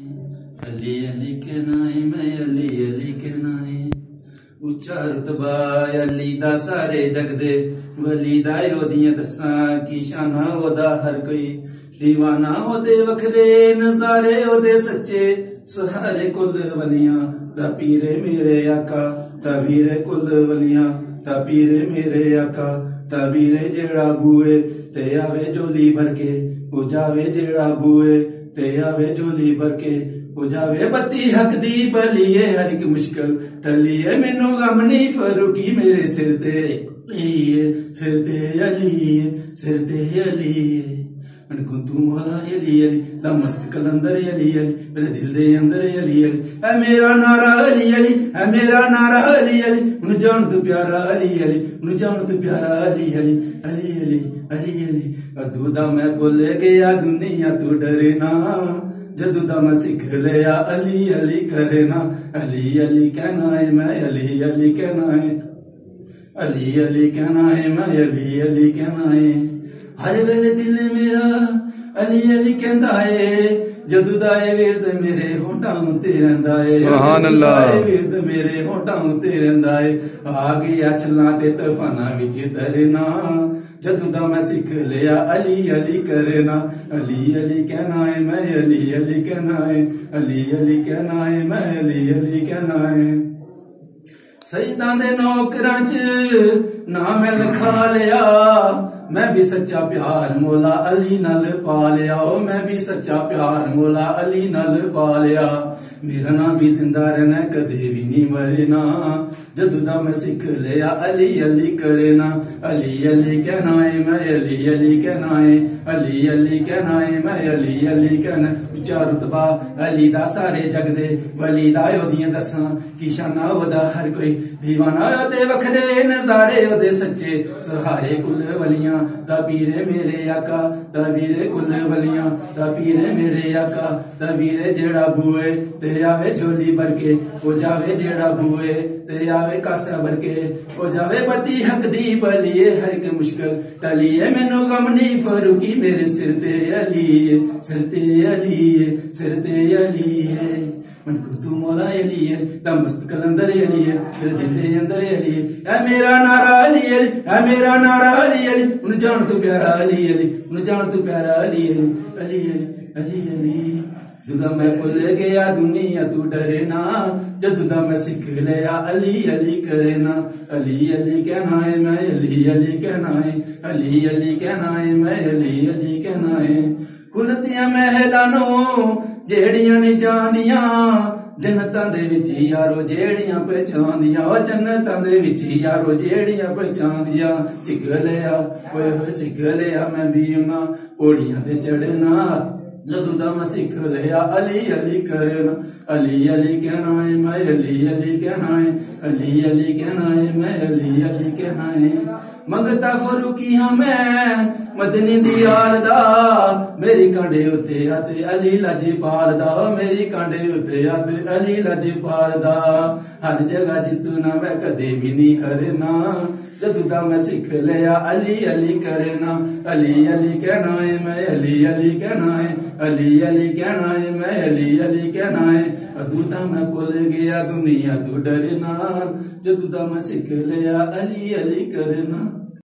अली अली कहना है मैं अली अली कहना है उच्चा रुतबा अली दा सारे जग दे वली दा ओदियां दस्सां की शाना ओदा हर कोई दीवाना ओदे वखरे नजारे ओदे सच्चे सहारे कुल वलियां दा पीरे मेरे आका तवीरे कुल वलियां ता पीरे मेरे आका तवीरे जेड़ा बूए ते आवे जोली भर के ओ जावे जेड़ा बूए ते आवे जोली भर के हो जावे बत्ती हक दी बलिए हर एक मुश्किल टलिए मैनू गम नहीं फरूकी मेरे सिर ते अली मन कुंतु मौला अली अली दा मस्त कलंदर अली अली मेरे दिल दे अंदर अली अली है मेरा नारा अली अली है मेरा नारा अली अली उन जान तू प्यारा अली अली उन जान तू प्यारा अली अली अली अली अली अली अदू दा मैं भुल गया दुनिया तू डरे ना जदू दा मैं सिख लिया अली अली करे ना अली अली कहना है मैं अली अली कहना है अली अली कहना है मैं अली अली कहना है हर वेले दिल मेरा अली अली कहंदा है जदू दा विरद मेरे होठां उत्ते रहिंदा है सुभान अल्लाह विरद मेरे होठां उत्ते रहिंदा है आ गया छल्लां ते तूफानां विच तरना जदू दा मैं सिख लिया अली अली करना अली अली कहना है मैं अली अली कहना है अली अली कहना है मैं अली अली कहना है सजदां दे नौकरां च नाम लिखा लिया मैं भी सच्चा प्यार मौला अली नाल पा लिया मैं भी सच्चा प्यार मौला अली नाल पा लिया मेरा नाम भी जिंदा रहना कदे भी नहीं मरना जदू दा मैं सिख लिया अली अली करना अली अली कहना है मैं अली अली कहना है अली अली कहना है मैं अली अली कहना उच्चा रुतबा अली दा सारे जग दे वली दा ओदियां दस्सां की शाना ओदा हर कोई दीवाना ओदे वखरे नजारे ओदे सच्चे सहारे कुल वलियां दा पीरे मेरे आका तवीरे कुल वलियां दा पीरे मेरे आका तवीरे जेड़ा बूए ते आवे झोली भर के ओ जावे जेड़ा बूए ते आवे कासा भर के ओ जावे बत्ती हक दी बलिए हर एक मुश्किल टलिए मैनू गम नहीं फरूकी मेरे सिर ते अली सिर ते अली सिर ते अली मन कुतु मौला अली दा मस्त कलंदर अली मेरे दिल दे अंदर अली है मेरा नारा अली अली है मेरा नारा अली अली उन जान तू प्यारा अली अली उन जान तू प्यारा अली अली अली अली अली अली जदू मैं भुल गया दुनिया तू डरे ना जदू दा मैं सिख लिया अली अली करे ना अली अली कहना है मैं अली अली कहना है अली अली कहना है मैं अली अली कहना है खुलदियां महलानों जेड़ियां नहीं जांदियां जन्नतां दे विच यारो जेड़ियां पहचांदियां ओ जन्नतां दे विच यारो जेड़ियां पहचांदियां सिख लिया ओए सिख लिया मैं भी उन्हां पौड़ियां ते चढ़ना जदू दा मैं सिख लिया अली अली करना अली अली कहना है मैं अली अली कहना है अली अली कहना है मैं अली अली कहना है मंगता फरूकी हाँ मैं मदनी दी आल दा मेरी कांडे उत्ते हथ अली लजपाल दा मेरी कांडे उत्ते हथ अली लजपाल दा हर जगह जितना मैं कदे भी नहीं हरना जदू दा मैं सिख लिया अली अली करना अली अली कहना है मैं अली अली कहना है अली अली कहना है मैं अली अली कहना है अदू दा मैं भुल गया दुनिया तू डरना जदू दा मैं सिख लिया अली अली करना।